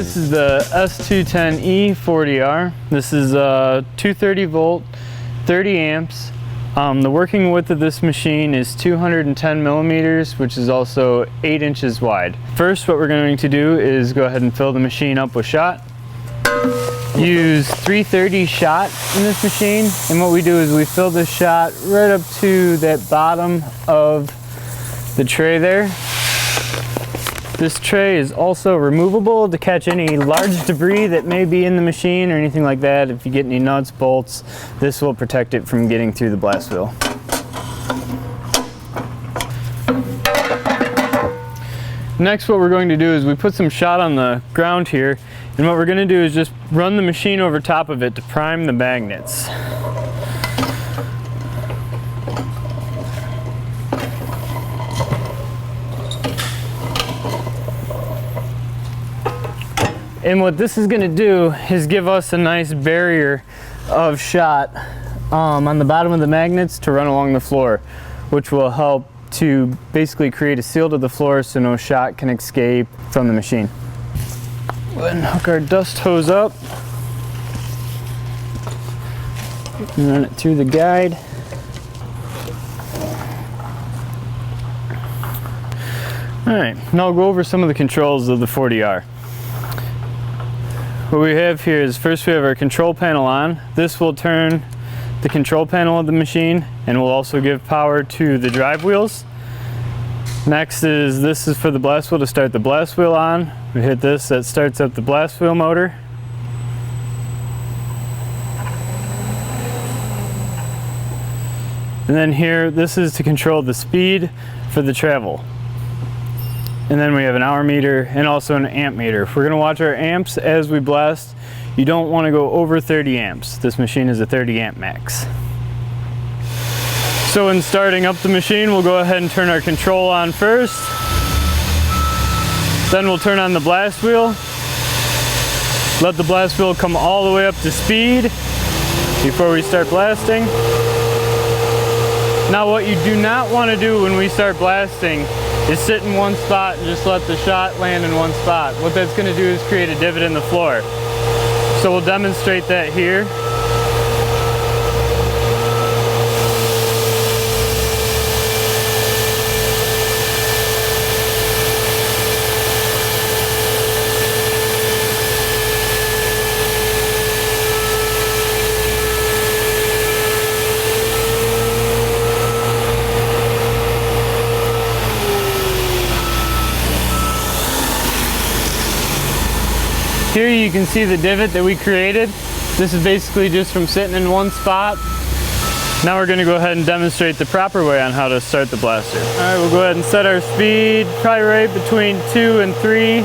This is the S210E-40R. This is 230 volt, 30 amps. The working width of this machine is 210 millimeters, which is also 8 inches wide. First, what we're going to do is go ahead and fill the machine up with shot. Use 330 shot in this machine, and what we do is we fill this shot right up to that bottom of the tray there. This tray is also removable to catch any large debris that may be in the machine or anything like that. If you get any nuts, bolts, this will protect it from getting through the blast wheel. Next, what we're going to do is we put some shot on the ground here, and what we're going to do is just run the machine over top of it to prime the magnets. And what this is going to do is give us a nice barrier of shot on the bottom of the magnets to run along the floor, which will help to basically create a seal to the floor so no shot can escape from the machine. Go ahead and hook our dust hose up and run it through the guide. Alright, now I'll go over some of the controls of the 40R. What we have here is first we have our control panel on. This will turn the control panel of the machine and will also give power to the drive wheels. Next this is for the blast wheel to start the blast wheel on. We hit this, that starts up the blast wheel motor. And then here, this is to control the speed for the travel. And then we have an hour meter and also an amp meter. We're going to watch our amps as we blast. You don't want to go over 30 amps. This machine is a 30 amp max. So in starting up the machine, we'll go ahead and turn our control on first. Then we'll turn on the blast wheel. Let the blast wheel come all the way up to speed before we start blasting. Now what you do not want to do when we start blasting is sit in one spot and just let the shot land in one spot. What that's going to do is create a divot in the floor. So we'll demonstrate that here. Here you can see the divot that we created. This is basically just from sitting in one spot. Now we're going to go ahead and demonstrate the proper way on how to start the blaster. Alright, we'll go ahead and set our speed probably right between 2 and 3.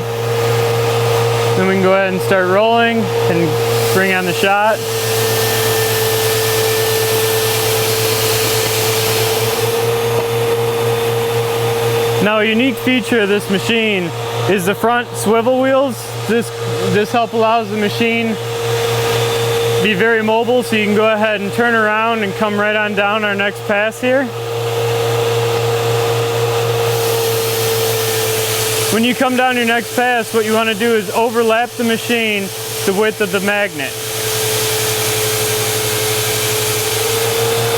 Then we can go ahead and start rolling and bring on the shot. Now a unique feature of this machine is the front swivel wheels. This help allows the machine to be very mobile, so you can go ahead and turn around and come right on down our next pass here. When you come down your next pass, what you want to do is overlap the machine the width of the magnet.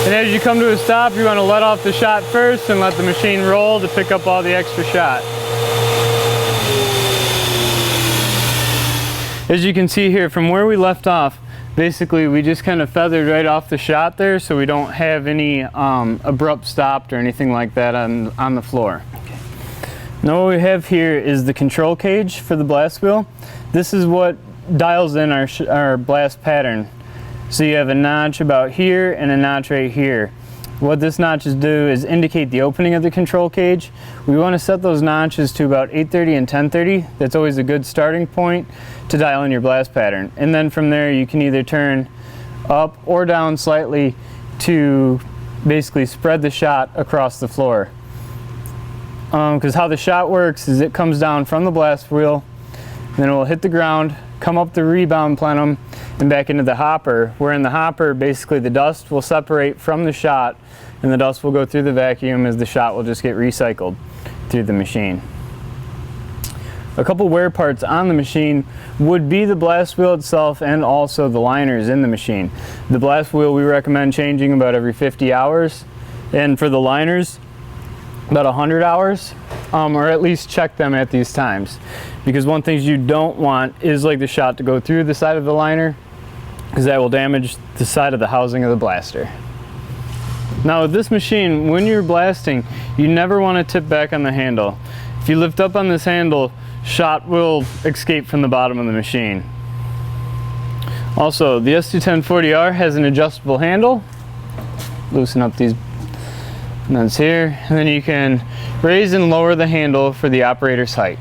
And as you come to a stop, you want to let off the shot first and let the machine roll to pick up all the extra shot. As you can see here, from where we left off, basically we just kind of feathered right off the shot there, so we don't have any abrupt stop or anything like that on the floor. Now what we have here is the control cage for the blast wheel. This is what dials in our blast pattern. So you have a notch about here and a notch right here. What this notches do is indicate the opening of the control cage. We want to set those notches to about 830 and 1030. That's always a good starting point to dial in your blast pattern. And then from there you can either turn up or down slightly to basically spread the shot across the floor. Because how the shot works is it comes down from the blast wheel, then it will hit the ground, come up the rebound plenum, and back into the hopper, where in the hopper basically the dust will separate from the shot and the dust will go through the vacuum as the shot will just get recycled through the machine. A couple wear parts on the machine would be the blast wheel itself and also the liners in the machine. The blast wheel we recommend changing about every 50 hours, and for the liners about 100 hours, or at least check them at these times, because one thing you don't want is like the shot to go through the side of the liner, because that will damage the side of the housing of the blaster. Now with this machine, when you're blasting, you never want to tip back on the handle. If you lift up on this handle, shot will escape from the bottom of the machine. Also, the S210E-40R has an adjustable handle. Loosen up these nuts here, and then you can raise and lower the handle for the operator's height.